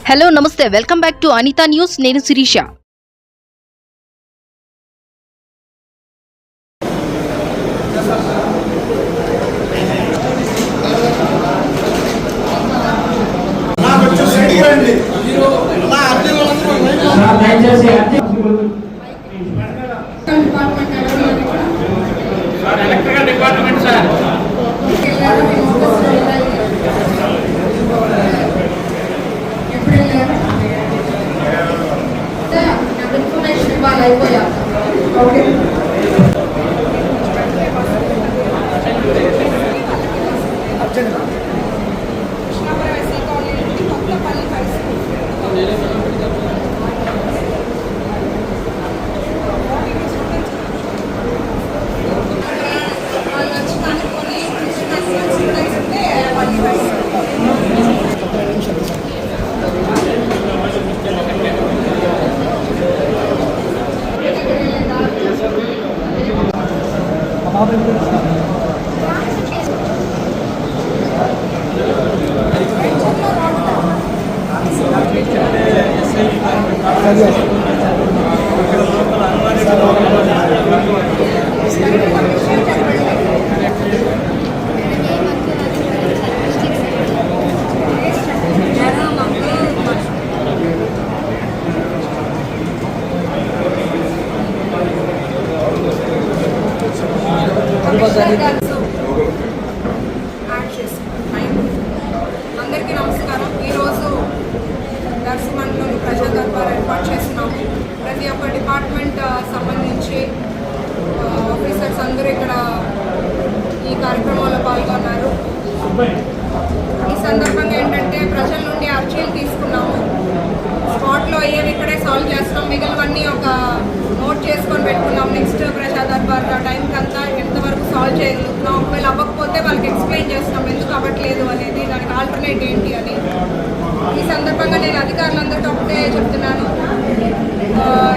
Hello నమస్తే, welcome back to Anitha news. నేను శిరీష. ఎలక్ట్రికల్ డిపార్ట్మెంట్ సార్ ఇన్ఫర్మేషన్ ఇవ్వాలి. అయిపోయా ఓకే. అందరికీ నమస్కారం. ఈరోజు దర్శమంలోని ప్రజా దర్బార్ ఏర్పాటు చేస్తున్నాము. ప్రతి ఒక్క డిపార్ట్మెంట్ సంబంధించి ఆఫీసర్స్ అందరూ ఇక్కడ ఈ కార్యక్రమంలో పాల్గొన్నారు. ఈ సందర్భంగా ఏంటంటే ప్రజల నుండి అర్జీలు తీసుకున్నాము. స్పాట్లో అయ్యేవి ఇక్కడే సాల్వ్ చేస్తాం. మిగిలినవన్నీ ఒక నోట్ చేసుకొని పెట్టుకున్నాం. నెక్స్ట్ ప్రజా దర్బార్ టైంకి అంతా ఎంతవరకు సాల్వ్ చేయగలుగుతున్నాం. ఒకవేళ అవ్వకపోతే వాళ్ళకి ఎక్స్ప్లెయిన్ చేస్తాం ఎందుకు అవ్వట్లేదు అనేది, దానికి ఆల్టర్నేట్ ఏంటి అని. ఈ సందర్భంగా నేను అధికారులందరితో ఒకటే చెప్తున్నాను.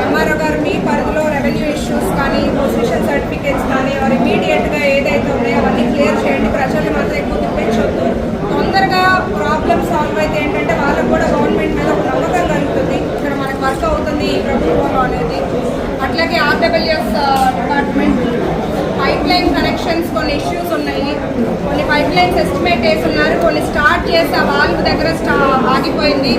ఎంఆర్ఓ గారు మీ పరిధిలో రెవెన్యూ ఇష్యూస్ కానీ పొజిషన్ సర్టిఫికేట్స్ కానీ వారు ఇమీడియట్గా ఏదైతే ఉన్నాయో అవన్నీ క్లియర్ చేయండి. ప్రజలు మాత్రం ఎక్కువ తిప్పించొద్దు. తొందరగా ప్రాబ్లమ్ సాల్వ్ అయితే ఏంటంటే వాళ్ళకు కూడా గవర్నమెంట్ మీద ఒక నమ్మకం కలుగుతుంది, ఇక్కడ మనకు వర్క్ అవుతుంది ఈ ప్రభుత్వంలో అనేది. అట్లాగే RWS department pipe line connections కొన్ని ఇష్యూస్ ఉన్నాయి. కొన్ని పైప్ లైన్స్ ఎస్టిమేట్ వేస్తున్నారు, కొన్ని స్టార్ట్ చేసి ఆ వాల్వ్ దగ్గర ఆగిపోయింది,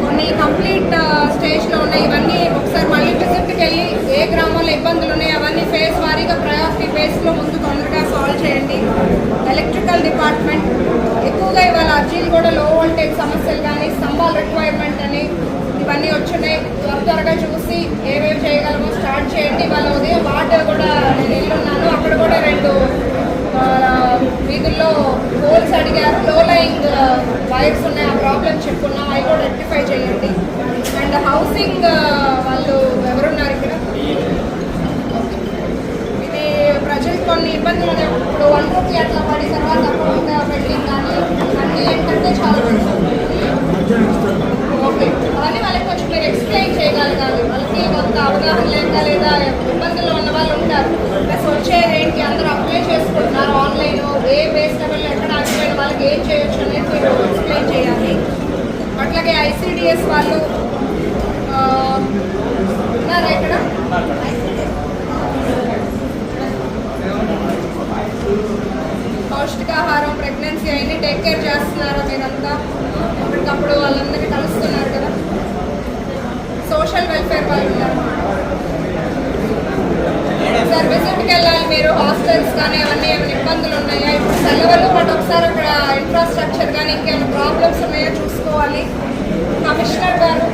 కొన్ని కంప్లీట్ స్టేజ్లో ఉన్నాయి. ఇవన్నీ ఒకసారి మళ్ళీ విజిట్కి వెళ్ళి ఏ గ్రామంలో ఇబ్బందులు ఉన్నాయి అవన్నీ ఫేస్ వారీగా ప్రయారిటీ బేస్లో ముందు తొందరగా సాల్వ్ చేయండి. ఎలక్ట్రికల్ డిపార్ట్మెంట్ ఎక్కువగా ఇవాళ అర్జీలు కూడా లో వోల్టేజ్ సమస్యలు కానీ స్తంభాల రిక్వైర్మెంట్ అని ఇవన్నీ వచ్చినాయి. త్వరగా చూసి ఏమేమి చేయగలమో స్టార్ట్ చేయండి. వాళ్ళ ఉదయం వాటర్ కూడా నేను వెళ్ళున్నాను, అక్కడ కూడా 2 వీధుల్లో హోల్స్ అడిగారు. లో లైంగ్ వైర్స్ ఉన్నాయి, ఆ ప్రాబ్లం చెప్పుకున్నాం, అవి కూడా రెక్టిఫై చేయండి. అండ్ హౌసింగ్ వాళ్ళు ఎవరున్నారు ఇక్కడ, ఇది ప్రజలకు కొన్ని ఇబ్బందులు ఉన్నాయి. ఇప్పుడు 1 రూపీ అట్లా పడి తర్వాత అకౌంట్ పెండింగ్ కానీ అన్నీ ఏంటంటే చాలా ఓకే. కానీ వాళ్ళకి కొంచెం మీరు ఎక్స్ప్లెయిన్ చేయగలగాలి. వాళ్ళకి కొంత అవగాహన లేక లేదా ఇబ్బందుల్లో ఉన్న వాళ్ళు ఉంటారు. ప్లస్ వచ్చేది ఏంటి, అందరూ అప్లై చేసుకుంటున్నారు ఆన్లైన్, ఏ బేస్ లెవెల్లో ఎక్కడ ఆగిపోయిన వాళ్ళకి ఏం చేయొచ్చు అనేది మీరు ఎక్స్ప్లెయిన్ చేయాలి. అట్లాగే ఐసిడిఎస్ వాళ్ళు ఉన్నారా ఇక్కడ? పౌష్టికాహారం, ప్రెగ్నెన్సీ అవన్నీ టేక్ కేర్ చేస్తున్నారా మీరంతా? అప్పటికప్పుడు వాళ్ళందరినీ కలుస్తున్నారు కదా. సోషల్ వెల్ఫేర్ వాళ్ళు ఉన్నారు సార్, విజిట్కి వెళ్ళాలి మీరు. హాస్టల్స్ కానీ అవన్నీ ఏమైనా ఇబ్బందులు ఉన్నాయా? ఇప్పుడు సెలవులు బట్ ఒకసారి అక్కడ ఇన్ఫ్రాస్ట్రక్చర్ కానీ ఇంకేమైనా ప్రాబ్లమ్స్ ఉన్నాయో చూసుకోవాలి. కమిషనర్ గారు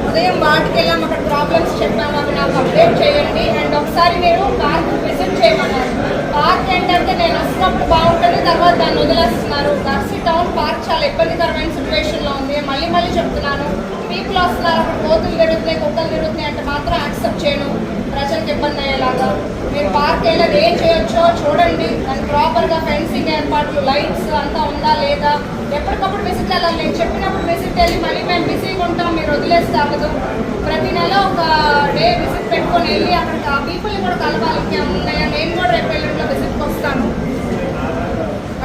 ఉదయం వాటికి వెళ్ళాం, అక్కడ ప్రాబ్లమ్స్ చెప్పాము, అవి నాకు అప్డేట్ చేయండి. అండ్ ఒకసారి మీరు పార్క్ విజిట్ చేయమన్నారు. పార్క్ ఏంటంటే నేను వస్తున్నప్పుడు బాగుంటుంది, తర్వాత దాన్ని వదిలేస్తున్నారు. దర్శి టౌన్ పార్క్ చాలా ఇబ్బందికరమైన సిచ్యువేషన్లో ఉంది. మళ్ళీ చెప్తున్నాను, పీపుల్ వస్తున్నారు, అక్కడ కోతులు తిరుగుతున్నాయి, కుక్కలు తిరుగుతున్నాయి అంటే మాత్రం యాక్సెప్ట్ చేయను. ప్రజలకు ఇబ్బంది అయ్యేలాగా మీరు పార్క్ వెళ్ళేది ఏం చేయొచ్చో చూడండి. దానికి ప్రాపర్గా ఫెన్సింగ్ ఏర్పాట్లు, లైట్స్ అంతా ఉందా లేదా, ఎప్పటికప్పుడు విజిట్ వెళ్ళాలి. నేను చెప్పినప్పుడు విజిట్ వెళ్ళి మళ్ళీ మేము బిజీగా ఉంటాం, మీరు వదిలేస్తే అవ్వదు. ప్రతి నెల ఒక డే విజిట్ పెట్టుకొని వెళ్ళి అక్కడ ఆ పీపుల్ని కూడా కలవాలి. ఇంకేమున్నాయా, నేను కూడా రేపు ఎల్లుండిలో విజిట్కి వస్తాను.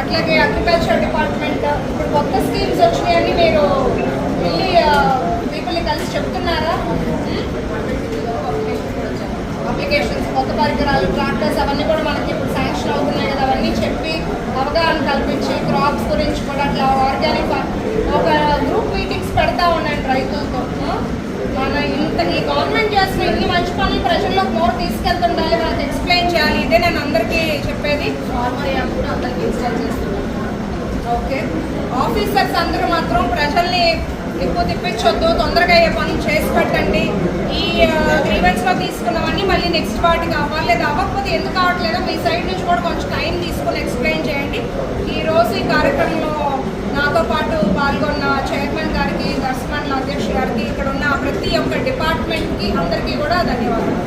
అట్లాగే అగ్రికల్చర్ డిపార్ట్మెంట్ ఇప్పుడు కొత్త స్కీమ్స్ వచ్చినాయని మీరు వెళ్ళి పీపుల్ని కలిసి చెప్తున్నారా? అప్లికేషన్స్, కొత్త పరికరాలు, ట్రాక్టర్స్ అవన్నీ కూడా మనకి ఇప్పుడు శాంక్షన్ అవుతున్నాయి కదా, అవన్నీ చెప్పి అవగాహన కల్పించి క్రాప్స్ గురించి కూడా అట్లా ఆర్గానిక్ ఒక గ్రూప్ మీటింగ్స్ పెడతా ఉండండి రైతులతో. మన ఈ గవర్నమెంట్ చేసిన ఇన్ని మంచి పనులు ప్రజల్లోకి మోర్ తీసుకెళ్తుండాలి, వాళ్ళకి ఎక్స్ప్లెయిన్ చేయాలి. ఇదే నేను అందరికీ చెప్పేది. ఫార్మర్ యాప్ కూడా అందరికీ ఇన్స్టాల్ చేస్తున్నాను. ఓకే, ఆఫీసర్స్ అందరూ మాత్రం ప్రజల్ని ఎక్కువ తిప్పించొద్దు, తొందరగా ఏ పనులు చేసి పెట్టండి. ఈ గ్రీవెన్స్లో తీసుకున్నవన్నీ మళ్ళీ నెక్స్ట్ వాటికి అవ్వలేదు, అవ్వకపోతే ఎందుకు అవ్వట్లేదో మీ సైడ్ నుంచి కూడా కొంచెం టైం తీసుకొని ఎక్స్ప్లెయిన్ చేయండి. ఈరోజు ఈ కార్యక్రమంలో నాతో పాటు పాల్గొన్న చైర్మన్ గారికి, దర్శమండలి అధ్యక్షుడు గారికి, ఇక్కడ ఉన్న ప్రతి ఒక్క డిపార్ట్మెంట్కి అందరికీ కూడా ధన్యవాదాలు.